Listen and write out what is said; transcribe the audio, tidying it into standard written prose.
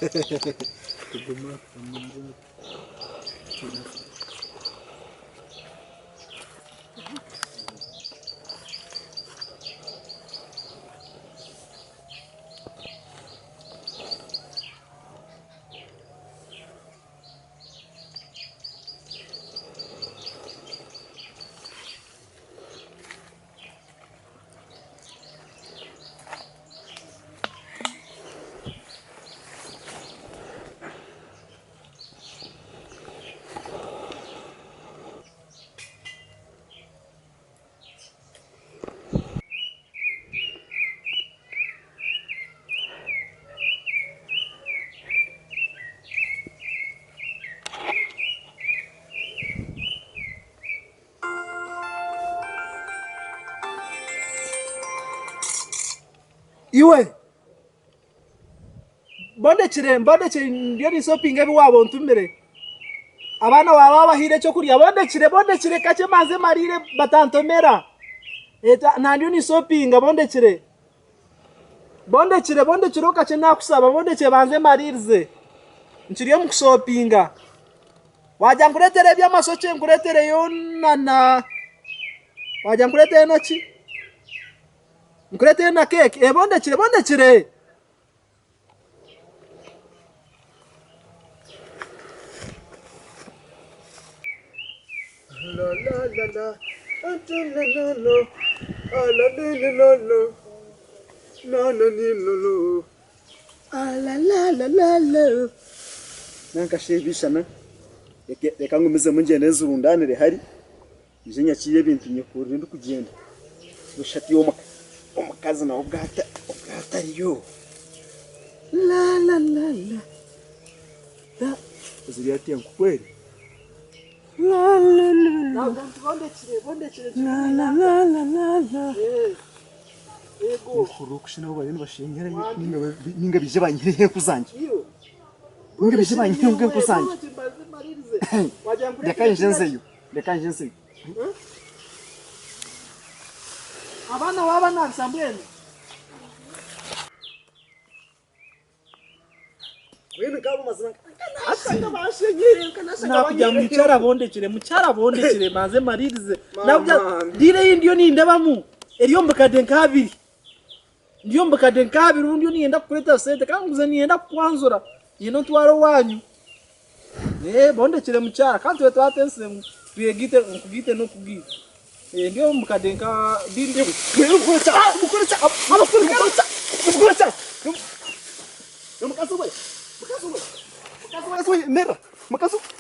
Tuguma kamungu. Iwe bondekire ndiyo nisopinga ebiwabo ntumire abana baba bahire cyo kurya bondekire kake maze marire batantomera eta nandiyo nisopinga bondekire kake nakusaba bondekire banze maririze nkiriyo mukusopinga wajya nguretere by'amasoke nguretere yonana wajya nguretere naki nguretere na keke bondekire la la la la nankashebishana reka ngumize mungene zurundanire hari nje nyakiye bintu nyekurire ndi kugenda ushati omakazi nawo bwatariyo la la la la da ziriya tenku kweli la la la bondekire la la la la la ego kurukushina bari bashenyera ninga bije banyire kuzanje ninga bije banyire kuzanje reka njenzeyo abana baba nansambwene wene kabo mazina asanga bashenyere kanasanga kujya mucyara bondekire maze maririze nabya dire yindiyo nindabamu eriyo mbakadenkabiri ndiyo nienda kuleta sente kanguze nienda kwanzura yino twaro wanyu bondekire mucyara kandi we twatense tuyegite nkugite no kugite ndiyo mukadenka bindi mukoretsa makasu